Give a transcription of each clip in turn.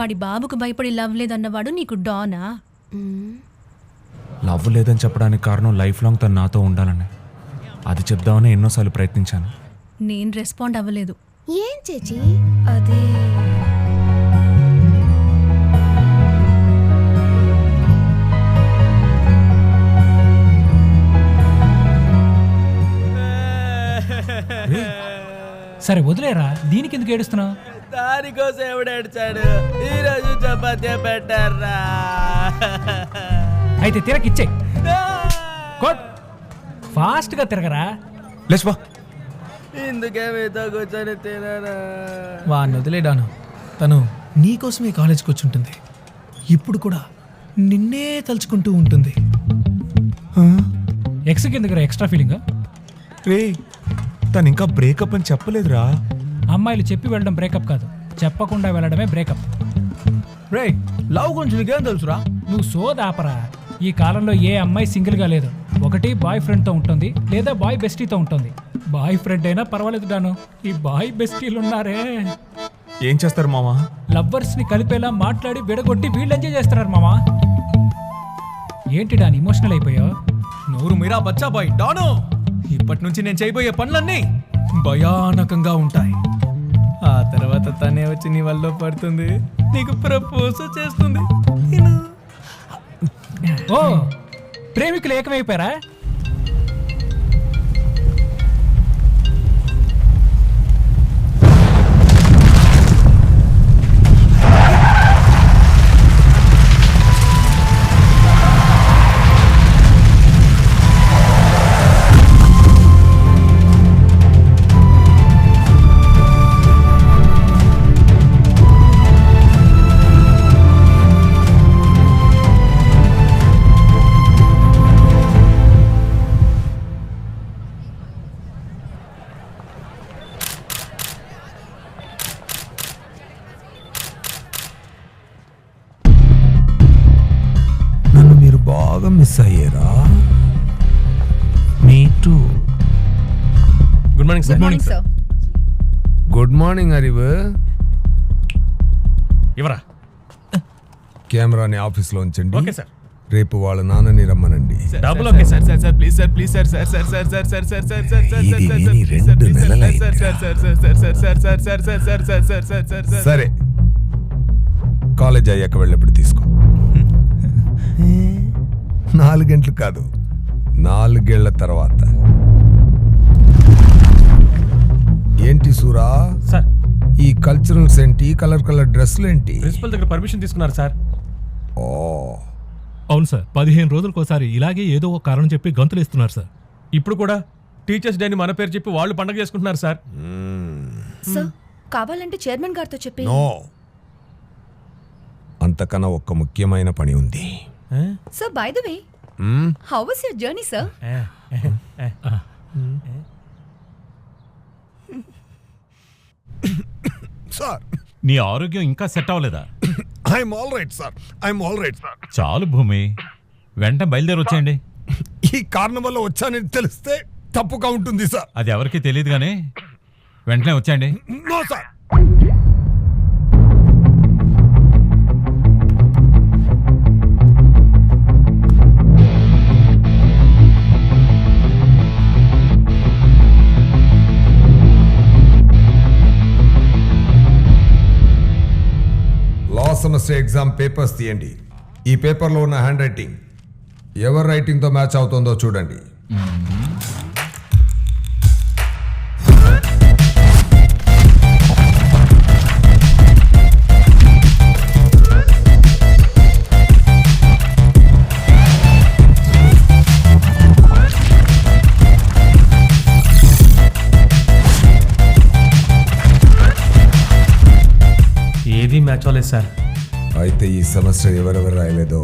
వాడి బాబుకు భయపడి లవ్ లేదన్నవాడు నీకు డానా? లవ్ లేదని చెప్పడానికి కారణం లైఫ్ లాంగ్ తను నాతో ఉండాలని. అది చెప్దామని ఎన్నోసార్లు ప్రయత్నించాను. నేను రెస్పాండ్ అవ్వలేదు. ఏం చేచి అది సరే వదిలేరా, దీనికి ఎందుకు ఏడుస్తున్నావు? దానికోసం ఎవడు ఏడ్చాడు? ఈరోజు చపాతీ పెట్టారా? అయితే తిరగిచ్చే కోట్ ఫాస్ట్ గా తిరగరా. లేచిపో. ఇందుకే మీతో కూర్చొని తినరా? వాడిని వదిలేడాను. తను నీకోసమే కాలేజ్కి వచ్చి ఉంటుంది. ఇప్పుడు కూడా నిన్నే తలుచుకుంటూ ఉంటుంది. ఎక్స్ కిందకి ఎక్స్ట్రా ఫీలింగ్. రే, తను ఇంకా బ్రేకప్ అని చెప్పలేదురా. అమ్మాయిలు చెప్పి వెళ్ళడం బ్రేకప్ కాదు, చెప్పకుండా వెళ్ళడమే బ్రేకప్. రే, లవ్ గురించి నీకేం తెలుసురా? నువ్వు సోదాపరా. ఈ కాలంలో ఏ అమ్మాయి సింగిల్గా లేదు. ఒకటి బాయ్ ఫ్రెండ్తో ఉంటుంది, లేదా బాయ్ బెస్టీతో ఉంటుంది. బాయ్ ఫ్రెండ్ అయినా పర్వాలేదు డాను, ఈ బాయ్ బెస్టీలు ఉన్నారే, ఏం చేస్తారు మామా? లవ్వర్స్ని కలిపేలా మాట్లాడి విడగొట్టి వీళ్ళు ఎంజాయ్ చేస్తున్నారు మామా. ఏంటి డాన్ ఇమోషనల్ అయిపోయావు? నూరు మీరా బచ్చా బాయ్ డాను. ఇప్పటి నుంచి నేను చేయబోయే పనులన్నీ భయానకంగా ఉంటాయి. ఆ తర్వాత తనే వచ్చి నీ వల్ల పడుతుంది, నీకు ప్రపోజ్ చేస్తుంది. ఓ, ప్రేమికులు ఏకమైపోయారా? బాగా మిస్ అయ్యారా? Me too. Good morning sir. Good morning sir. Good morning హరివు. ఇవరా కెమెరాని ఆఫీస్లో ఉంచండి. Okay sir. రేపు వాళ్ళ నాన్నని రమ్మనండి. Double okay sir. Sir please sir, please sir, sir sir sir sir sir sir sir సార్ ఇది విని 2 నెలలైందిరా. సరే, కాలేజ్ అయ్యాక వెళ్ళేప్పుడు తీసుకో. 4 గంటలు కాదు, 4 ఏళ్ల తర్వాత. ఏంటి సూరా సార్, ఈ కల్చరల్స్ ఏంటి? కలర్ డ్రెస్సులు ఏంటి? ప్రిన్సిపల్ దగ్గర పర్మిషన్ తీసుకున్నారు సార్. ఓ, అవును సార్, 15 రోజులకోసారి ఇలాగే ఏదో ఒక కారణం చెప్పి గంతులు ఇస్తున్నారు సార్. ఇప్పుడు కూడా టీచర్స్ డేని మన పేరు చెప్పి వాళ్ళు పండగ చేసుకుంటున్నారు సార్. సార్ కావాలంటే చైర్మన్ గారితో చెప్పి. నో, అంతకన్నా ఒక ముఖ్యమైన పని ఉంది. Sir by the way, how was your journey sir? Sir, నీ ఆరోగ్యం ఇంకా సెట్ అవ్వలేదా? I'm all right sir, I'm all right sir. చాలు భూమి, వెంటనే బయలుదేరి వచ్చేయండి. ఈ కారణం వల్ల వచ్చానని తెలిస్తే తప్పుగా ఉంటుంది సార్. అది ఎవరికి తెలియదు కానీ వెంటనే వచ్చేయండి. No sir. Semester exam papers తీయండి. ఈ పేపర్లో ఉన్న హ్యాండ్ రైటింగ్ ఎవరి రైటింగ్తో మ్యాచ్ అవుతుందో చూడండి. ఏది మ్యాచ్ అవ్వలేదు సార్. అయితే ఈ సెమిస్టర్ ఎవరెవరు రాయలేదో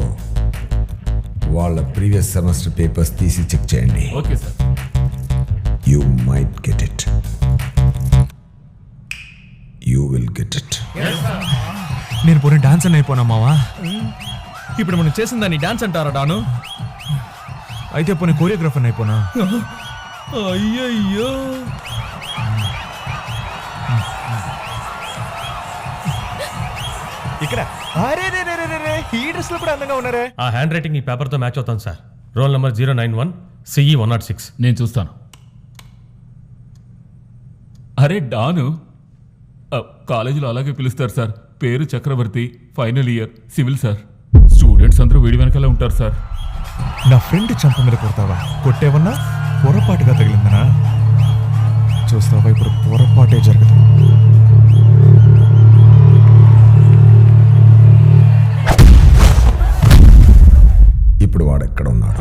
వాళ్ళ ప్రీవియస్ సెమిస్టర్ పేపర్స్ తీసి చెక్ చేయండి. Okay sir. You might get it. You will get it. నేను పోనీ డాన్స్ అని అయిపోనా మావా? ఇప్పుడు మనం చేసిన దాన్ని డాన్స్ అంటారా డాను? అయితే పోనీ కోరియోగ్రాఫర్ అయిపోనా? అయ్యయ్యో, ఇక్కడ అరే రే రే రే రే రే, ఈ డ్రెస్ లో కూడా అందంగా ఉన్నారే. ఆ హ్యాండ్ రైటింగ్ ఈ పేపర్తో మ్యాచ్ అవుతాను సార్. Roll number 091 CE 106. నేను చూస్తాను. అరే డాను, కాలేజీలో అలాగే పిలుస్తారు సార్. పేరు Chakravarthi, final year, civil sir. Students అందరూ వీడి వెనకాలే ఉంటారు సార్. నా ఫ్రెండ్ చంప మీద కొడతావా? కొట్టేవన్నా పొరపాటుగా తగిలిందనా? చూస్తావా, ఇప్పుడు పొరపాటే జరగదు. ఇప్పుడు వాడెక్కడ ఉన్నాడు?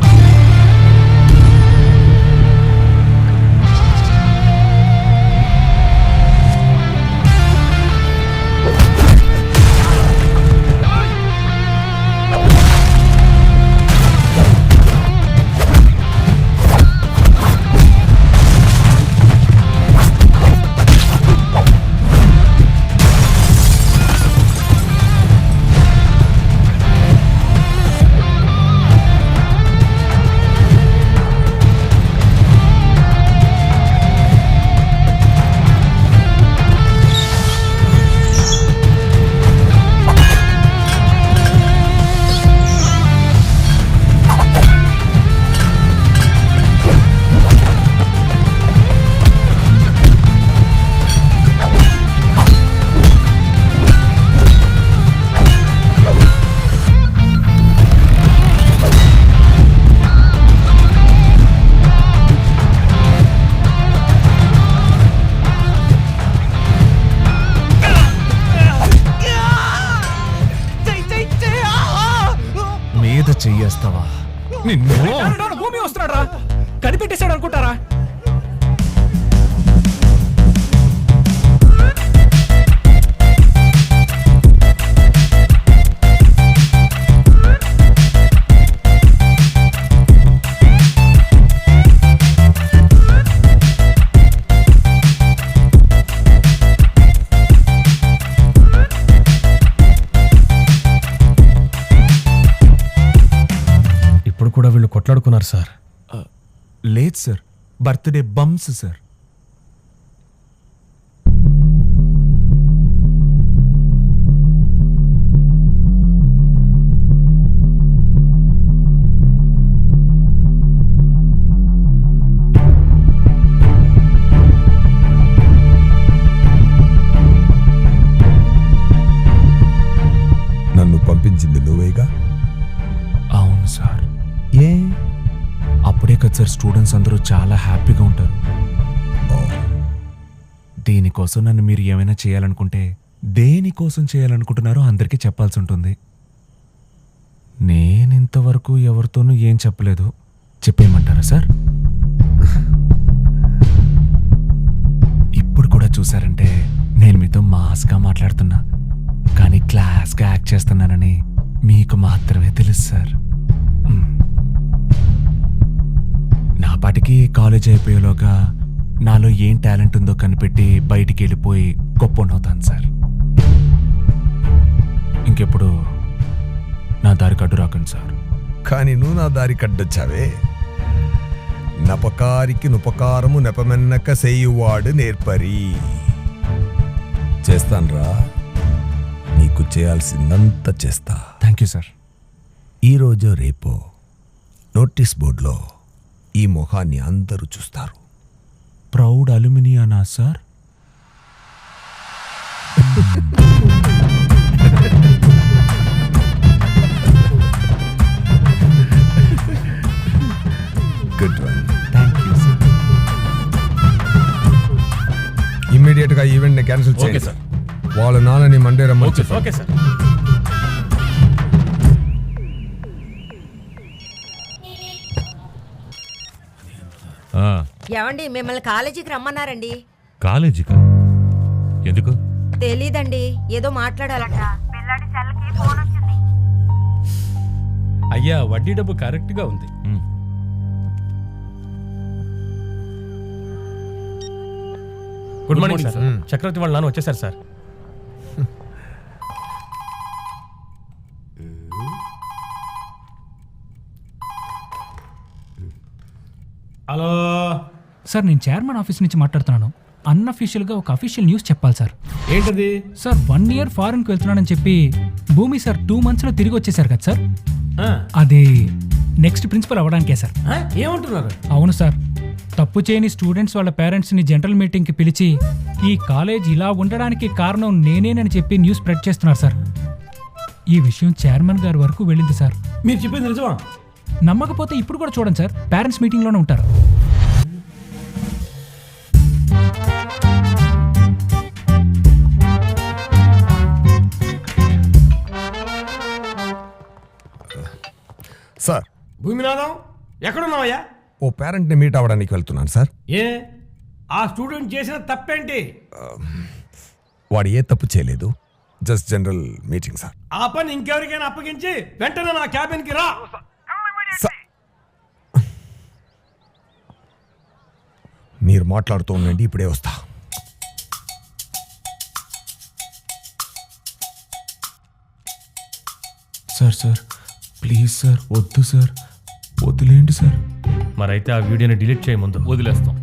మీద చెయ్యేస్తావా? నిన్ను భూమి వస్తున్నాడు రా, కనిపెట్టేశాడు అనుకుంటారా? ఇప్పుడు కూడా వీళ్ళు కొట్లాడుకున్నారు సార్. లేదు సార్, బర్త్డే బంప్స్ సార్. నన్ను పంపించింది నువ్వేగా? అవును సార్. ఏ? అప్పుడే కదా సార్ స్టూడెంట్స్ అందరూ చాలా హ్యాపీగా ఉంటారు. దీనికోసం నన్ను మీరు ఏమైనా చేయాలనుకుంటే దేనికోసం చేయాలనుకుంటున్నారో అందరికీ చెప్పాల్సి ఉంటుంది. నేను ఇంతవరకు ఎవరితోనూ ఏం చెప్పలేదు. చెప్పేయమంటారా సార్? ఇప్పుడు కూడా చూసారంటే నేను మీతో మాస్గా మాట్లాడుతున్నా, కానీ క్లాస్గా యాక్ట్ చేస్తున్నానని మీకు మాత్రమే తెలుసు సార్. నా పాటికి కాలేజ్ అయిపోయేలోగా నాలో ఏం టాలెంట్ ఉందో కనిపెట్టి బయటికి వెళ్ళిపోయి గొప్పనవుతాను సార్. ఇంకెప్పుడు నా దారి కట్టు రాకండి సార్. కానీ నువ్వు నా దారి కడ్డొచ్చావే. నపకారికి నుపకారము నెపమెన్నక సేయువాడు నేర్పరి. చేస్తాన్రా, నీకు చేయాల్సిందంతా చేస్తా. Thank you sir. ఈరోజో రేపో నోటీస్ బోర్డులో ఈ మొహాన్ని అందరూ చూస్తారు. ప్రౌడ్ అల్యూమినియానా sir? Good one. Thank you sir. Immediate గా ఈవెంట్ ని క్యాన్సిల్ ఓకే చేయండి సార్. వాళ్ళ నాన్నని మండే రమ్మని ఓకే చెప్పండి. Okay sir. ఏమండి, మిమ్మల్ని కాలేజీకి రమ్మన్నారండి. కాలేజీకా? ఎందుకు? తెలీదండి, ఏదో మాట్లాడాలట. పిల్లాడి సెల్కి ఫోన్ వచ్చింది. అయ్యా, వడ్డీ డబ్బు కరెక్ట్ గా ఉంది. Good morning sir. చక్రవర్తి వాళ్ళ నాన్న వచ్చేసారు సార్. హలో సార్, నేను చైర్మన్ ఆఫీస్ నుంచి మాట్లాడుతున్నాను. అన్అఫీషియల్గా ఒక అఫీషియల్ న్యూస్ చెప్పాలి సార్. ఏంటది? సార్ 1 year ఫారెన్కి వెళ్తున్నానని చెప్పి భూమి సార్ 2 monthsలో తిరిగి వచ్చేసారు కదా సార్. ఆ, అది నెక్స్ట్ ప్రిన్సిపల్ అవ్వడానికే సార్. ఆ, ఏమంటున్నారు? అవును సార్. తప్పు చేయని స్టూడెంట్స్ వాళ్ళ పేరెంట్స్ని జనరల్ మీటింగ్కి పిలిచి ఈ కాలేజ్ ఇలా ఉండడానికి కారణం నేనేనని చెప్పి న్యూస్ స్ప్రెడ్ చేస్తున్నారు సార్. ఈ విషయం చైర్మన్ గారి వరకు వెళ్ళింది సార్. మీరు చెప్పింది నిజమా? నమ్మకపోతే ఇప్పుడు కూడా చూడండి సార్, పేరెంట్స్ మీటింగ్లోనే ఉంటారు. సార్, భూమినాథం ఎక్కడున్నావయ్యా? ఓ పేరెంట్ని మీట్ అవ్వడానికి వెళ్తున్నాను సార్. ఏ ఆ స్టూడెంట్ చేసిన తప్పేంటి? వాడు ఏ తప్పు చేయలేదు, జస్ట్ జనరల్ మీటింగ్ సార్. ఆ పని ఇంకెవరికైనా అప్పగించి వెంటనే నా క్యాబిన్కి రా. మీరు మాట్లాడుతూ ఉండండి, ఇప్పుడే వస్తా. సార్ ప్లీజ్ సార్, వద్దు సార్, వదిలేండి సార్. మరైతే ఆ వీడియోని డిలీట్ చేయ ముందు. వదిలేస్తాం.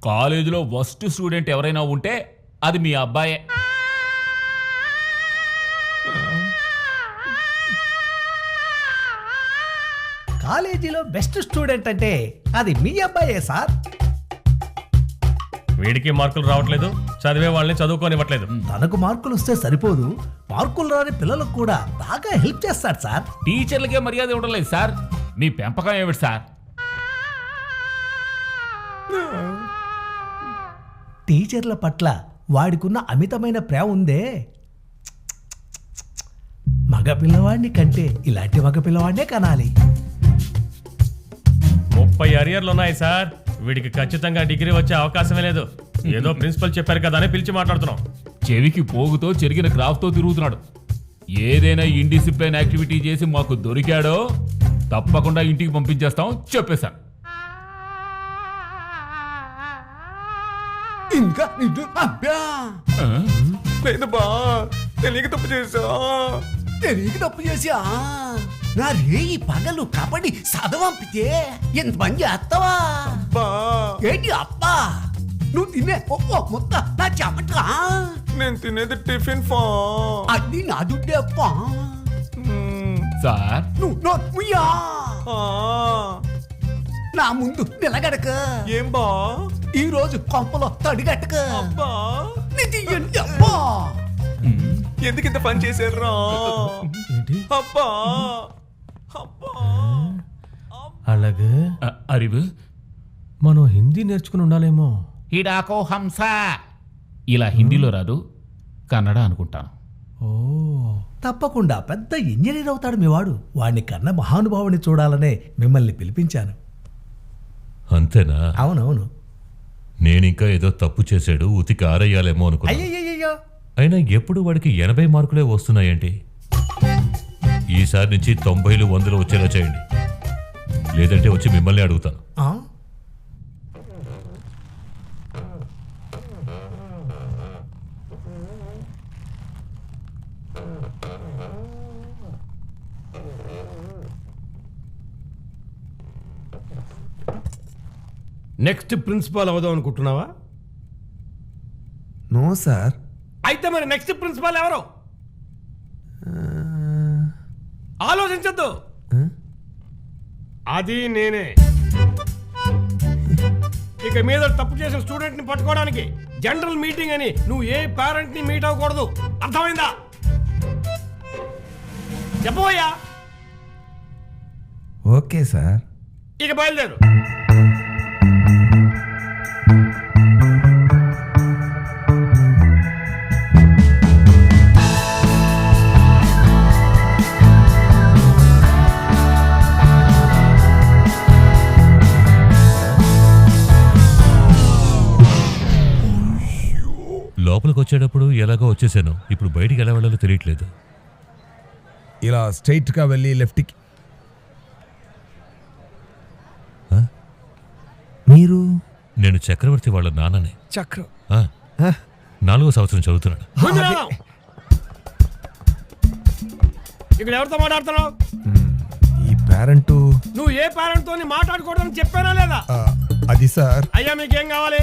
కాలేజీలో వర్స్ట్ స్టూడెంట్ ఎవరైనా ఉంటే అది మీ అబ్బాయే. కాలేజీలో బెస్ట్ స్టూడెంట్ అంటే అది మీ అబ్బాయే సార్. వీడికి మార్కులు రావట్లేదు, చదివే వాళ్ళని చదువుకోనివ్వట్లేదు. తనకు మార్కులు వస్తే సరిపోదు, మార్కులు రాని పిల్లలకు కూడా బాగా హెల్ప్ చేస్తాడు సార్. టీచర్లకే మర్యాద ఉండలేదు సార్. మీ పెంపకం ఏమిటి సార్? టీచర్ల పట్ల వాడికున్న అమితమైన ప్రేమ ఉందే. మగ పిల్లవాడిని కంటే ఇలాంటి మగ పిల్లవాడినే కనాలి. 30 అరియర్లు ఉన్నాయి సార్. వీడికి ఖచ్చితంగా డిగ్రీ వచ్చే అవకాశమే లేదు. ఏదో ప్రిన్సిపల్ చెప్పారు కదా అని పిలిచి మాట్లాడుతున్నాం. చెవికి పోగుతో చెరిగిన క్రాఫ్ట్తో తిరుగుతున్నాడు. ఏదైనా ఇండిసిప్లైన్ యాక్టివిటీ చేసి మాకు దొరికాడో తప్పకుండా ఇంటికి పంపించేస్తాం చెప్పేశాను. ఇంకా లేదు బా, తెలియక తప్పు చేసా. తెలియక తప్పు చేసా నా రేయి పగలు కబడ్డీ చదవంపితే ఎంతమంది అత్తవా ఏంటి అప్పా? నువ్వు తినే ఒక్కో ముద్ద నా చెమట. నేను తినేది టిఫిన్ ఫా. అది నా దుడ్డే అప్పా. సార్ నువ్వు నోట్ముయ్యా నా ముందు నిలగడక. ఏం బా? ఈ రోజు కొంపలో తడిగట్టక. అబ్బా, అబ్బా ఎందుకు ఇంత పని చేశారా? అబ్బా అబ్బా. అలాగే అరివు మనం హిందీ నేర్చుకుని ఉండాలేమో. హిడాకో హంస ఇలా హిందీలో రాదు, కన్నడ అనుకుంటాను. ఓ, తప్పకుండా పెద్ద ఇంజనీర్ అవుతాడు మీ వాడు. వాడిని కన్న మహానుభావుని చూడాలనే మిమ్మల్ని పిలిపించాను. అంతేనా? అవునవును. నేనింకా ఏదో తప్పు చేశాడు, ఉతికి ఆరేయాలేమో అనుకున్నా. అయ్యయ్యో అయినా ఎప్పుడు వాడికి 80 మార్కులే వస్తున్నాయేంటి? ఈసారి నుంచి 90లు 100లు వచ్చేలా చేయండి, లేదంటే వచ్చి మిమ్మల్ని అడుగుతాను. నెక్స్ట్ ప్రిన్సిపాల్ అవుదాం అనుకుంటున్నావా? No sir. అయితే మరి నెక్స్ట్ ప్రిన్సిపాల్ ఎవరు? ఆలోచించద్దు, అది నేనే. ఇక మీద తప్పు చేసిన స్టూడెంట్ ని పట్టుకోవడానికి జనరల్ మీటింగ్ అని నువ్వు ఏ పేరెంట్ ని మీట్ అవ్వకూడదు. అర్థమైందా? చెప్పబోయా? Okay sir. ఇక బయలుదేరు. లోపలికి వచ్చేటప్పుడు ఎలాగో వచ్చేసాను, ఇప్పుడు బయటికి ఎలా వెళ్ళాలో తెలియట్లేదు. ఇలా స్ట్రైట్గా వెళ్ళి లెఫ్ట్కి. మీరు నేను చక్రవర్తి వాళ్ళ నాన్ననే. చక్ర ఆ, 4వ సంవత్సరం చదువుతున్నాడు. భోజనం. ఇక్కడ ఎవరితో మాట్లాడుతున్నావు? ఈ పేరెంట్ నువ్వు ఏ పేరెంట్ తో మాట్లాడకూడదని చెప్పానా లేదా? అది సార్. అయ్యా మీకేం కావాలి?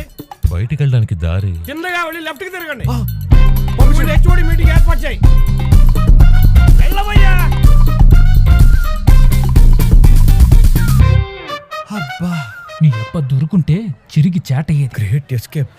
బయటికి వెళ్ళడానికి దారి. కిందగా వెళ్ళి లెఫ్ట్ కి తిరగండి. హెచ్ఓడి మీటింగ్ ఏర్పాటు చేయి. వెళ్ళవయ్యా. నీ అప్ప దొరుకుంటే చిరిగి చాటయ్యేది. Great escape.